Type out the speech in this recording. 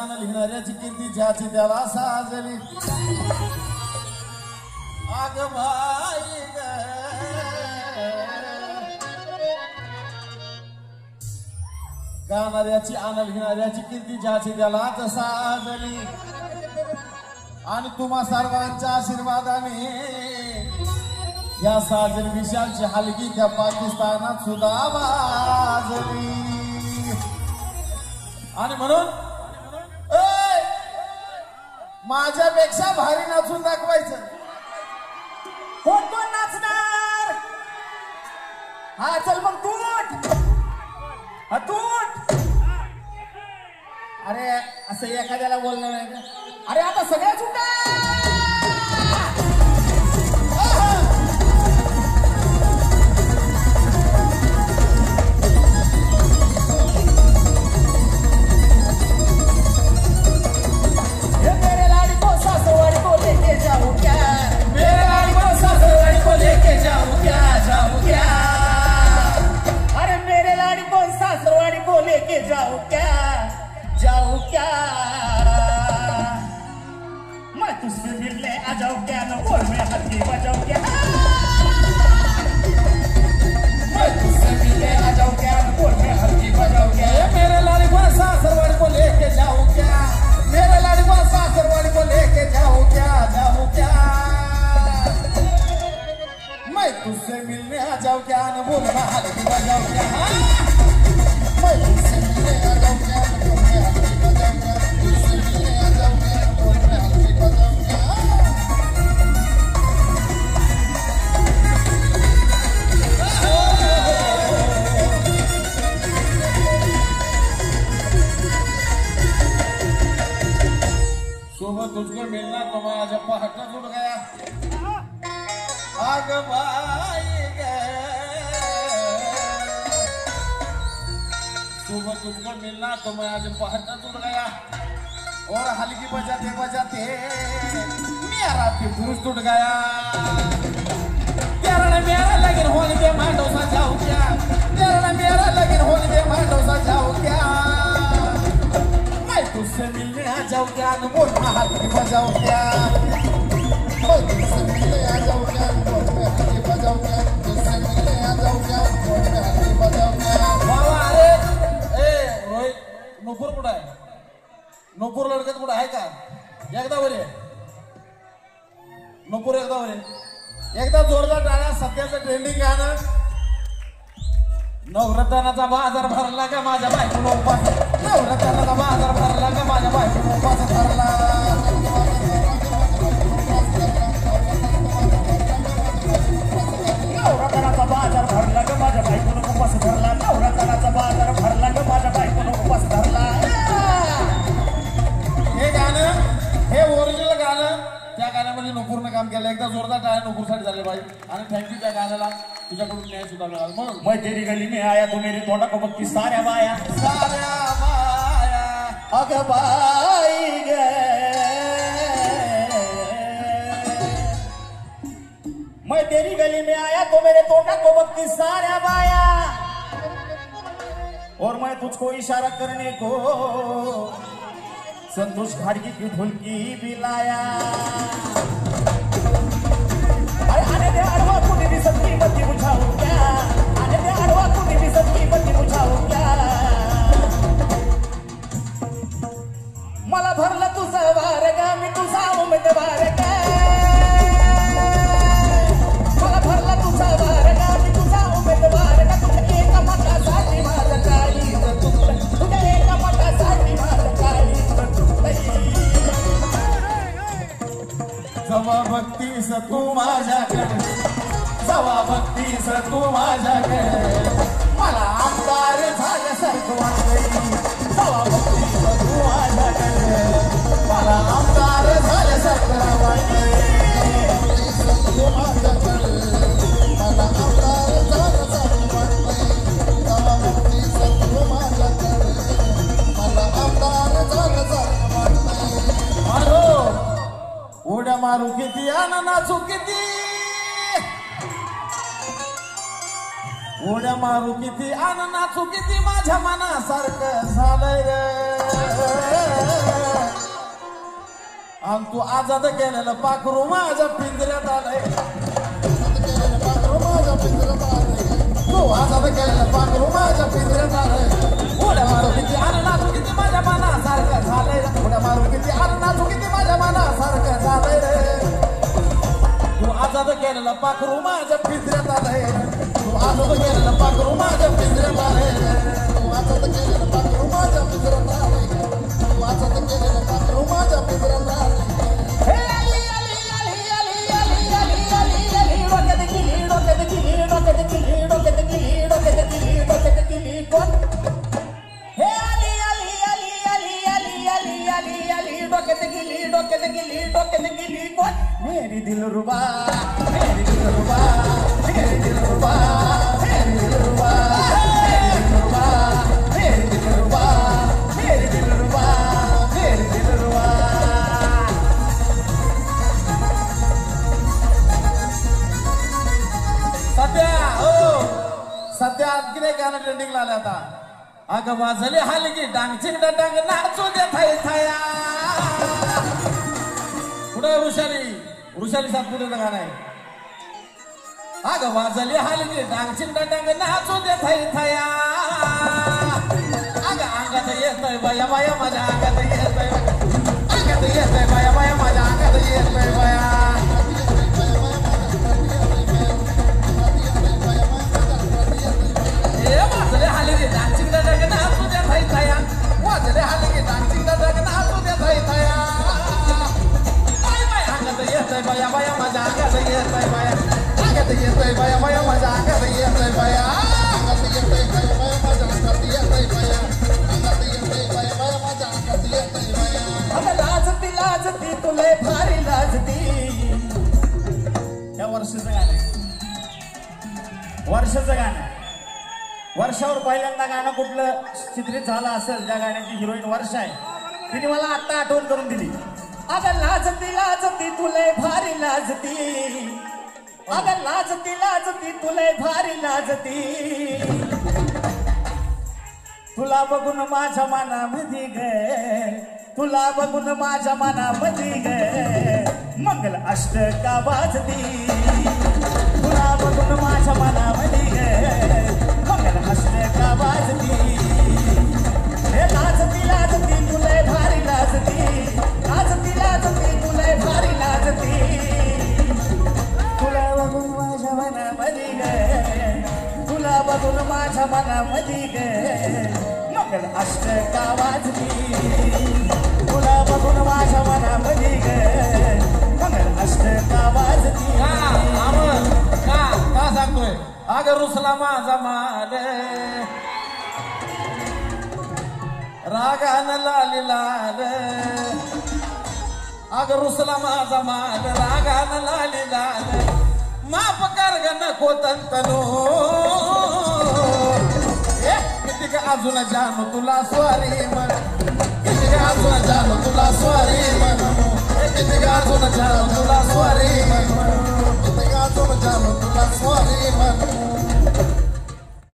गाणं लिहिणाऱ्याची कीर्ती ज्याची त्याला साजली आग बाई ग गाणाऱ्याची आणि लिहिणाऱ्याची कीर्ती ज्याची त्यालाच साजली आणि तुम्हा सर्वांच्या आशीर्वादाने या साजन विशालची हलकी त्या पाकिस्तानात सुद्धा वाजली आणि म्हणून माझ्यापेक्षा भारी नाचून दाखवायचं कोण कोण नाचणार हा चल मग तूट हा तूट अरे असं एखाद्याला बोलणार नाही का अरे आता सगळ्याच उठा जाऊं क्या मैं तुझसे मिलने आ जाऊं क्या न बोल में हल्की बजाऊं क्या मैं तुझसे मिलने आ जाऊं क्या न बोल में हल्की बजाऊं क्या मेरे लाड़ी को सासरवाड़ी को लेके जाऊं क्या मेरे लाड़ी को सासरवाड़ी को लेके जाऊं क्या मैं तुझसे मिलने आ जाऊं क्या न बोल में हल्की बजाऊं क्या मैं तुझसे मिलने आ जाऊं क्या सुबह तुझको मिलना तो मैं आज पहाड़ टूट गया आग भाई सुबह तुझको मिलना तो मैं आज पहाड़ टूट गया और हल्की बजाते बजाते मेरा पुरुष टूट गया तेरा ने मेरा लगन होने दे मैं डोसा जाऊं क्या तेरा ने मेरा लगन होने दे मैं डोसा जाऊं क्या तुझसे मिलने आ जाऊं क्या न बोल में हल्की बजाऊं क्या मैं तुझसे मिलने आ जाऊं क्या न बोल में हल्की बजाऊं क्या तुझसे मिलने आ जाऊं क्या न बोल में हल्की बजाऊं क्या बाबा अरे ए रोहित नूपुर कुठं आहे नूपुर लडकत कुठं आहे का एकदा वर ये नूपुर एकदा वर ये एकदा जोरदार टाळ्या सध्याचं ट्रेंडिंग गाणं नवरत्नाचा बाजार भरला का माझ्या बायकोला उपास नवरत्नाचा बाजार भरला का माझ्या बायकोला उपास धरला नवरत्नाचा बाजार भरला का माझ्या बायकोला उपास धरला नवरत्नाचा बाजार भरला का माझ्या बायकोला उपास धरला हे गाणं हे ओरिजिनल गाणं त्या गाण्यामध्ये नुपूरनं काम केलं एकदा जोरदार टाळ्या नुपूरसाठी झाले भाई आणि थँक्यू त्या गाण्याला तुझ्याकडून न्याय सुद्धा मिळाला म्हणून मैं तेरी गली में आया तो मेरे तोंडा को बक्की साऱ्या बाया अग बाई ग मैं तेरी गली में आया तो मेरे तोंडा को बक्की साऱ्या बाया और मैं तुझको इशारा करने को संतोष खाड़की की ढोलकी भी लाया अरे आने दे अरवा कुनी भी सबकी बत्ती बुझाऊं क्या आने दे अरवा कुनी भी सबकी बत्ती बुझाऊं क्या मला भरलं तुझं वार गा मी तुझा उमेदवार गा मला भरलं तुझं वार गा मी तुझा उमेदवार गा तुझ्या एका मतासाठी माझं काही तुझ्या एका मतासाठी माझं काही जवा भक्तीस तू माझ्याकडे जवा भक्तीस तू माझ्याकडे मला आमदार झाल्यासारखं वाटतंय जवा भक्तीस तू माझ्याकडे मला आमदार झाल्यासारखं वाटतंय तू माझ्याकडे मला आमदार झाल्यासारखं वाटतंय जवा भक्तीस तू माझ्याकडे मला आमदार झाल्यासारखं वाटतंय उड्या मारू किती आणि नाचू किती उड्या मारू किती आणि नाचू किती माझ्या मनासारखं झालंय रे आणि तू आजाद केलेलं पाखरू माझ्या पिंजऱ्यात आलंय पाखरू माझ्या पिंजऱ्यात आलंय तू आजाद केलेलं पाखरू माझ्या पिंजऱ्यात आलंय उड्या मारू किती अरे नाचू किती माझ्या मनासारखं झालंय उड्या मारू किती अरे नाचू किती माझ्या मनासारखं झालंय रे तू आजाद केलेलं पाखरू माझ्या पिंजऱ्यात आलंय तू आजाद केलेलं पाखरू माझ्या पिंजऱ्यात आलंय तू आजाद केलेलं पाखरू माझ्या पिंजऱ्यात आलंय तू आजाद केलेलं पाखरू माझ्या पिंजऱ्यात आलंय मेरी दिलरुबा मेरी दिलरुबा मेरी दिलरुबा मेरी दिलरुबा मेरी दिलरुबा मेरी दिलरुबा मेरी दिलरुबा सध्या आणखीन एक गाणं ट्रेंडिंगला आलं आता अगं वाजले हलगी डांग चिंगडा डांग नाचू दे थाय थाया पुढे वृषाली सातपुतेचं गाणं आहे अगं वाजले हलगी डांग चिंगडा डांग नाचू दे थाय थाया अगं अंगात येतोय बाया बाया माझ्या अंगात येतोय अंगात येतोय बाया बाया माझ्या अंगात येतोय बाया वाजले हलगी डांग चिंगडा डांग नाचू दे थाय थाया वाजले हलगी डांग चिंगडा डांग नाचू दे थाय थाया येतोय बाया बाया माझ्या अंगात येतोय बाया अंगात येतोय बाया बाया माझ्या अंगात येतोय बाया अंगात येतोय बाया बाया माझ्या अंगात येतोय बाया अंगात येतोय बाया बाया माझ्या अंगात येतोय बाया अगं लाजती लाजती तुले भारी लाजती या वर्षाचं गाणं वर्षाचं गाणं वर्षावर पहिल्यांदा गाणं कुठलं चित्रित झालं असेल ज्या गाण्याची हिरोईन वर्ष आहे तिने मला आत्ता आठवण करून दिली अगं लाजती लाजती तुले भारी लाजती अगं लाजती लाजती तुले भारी लाजती तुला बघून माझ्या मनामध्ये ग तुला बघून माझ्या मनामध्ये ग मंगल अष्टका वाजती तुला बघून माझ्या मनामध्ये ग मंगल अष्टका वाजती हे लाजती लाजती तुले भारी लाजती लाजती लाजती तुले भारी लाजती तुला बघून माझ्या मनामध्ये ग तुला बघून माझ्या मनामध्ये ग मंगल अष्टका वाजती तुला बघून माझ्या मनामध्ये ग मंगल अष्टका वाजती का सांगतोय अगं रुसला माझा माल रागानं लाली लाल अगं रुसला माझा माल रागानं लाली लाल माप कर ग नको तंतनो किती का अजून जानू तुला स्वारी मन किती का अजून जानू तुला स्वारी मन किती का अजून जानू तुला स्वारी मन किती का अजून जानू तुला स्वारी मन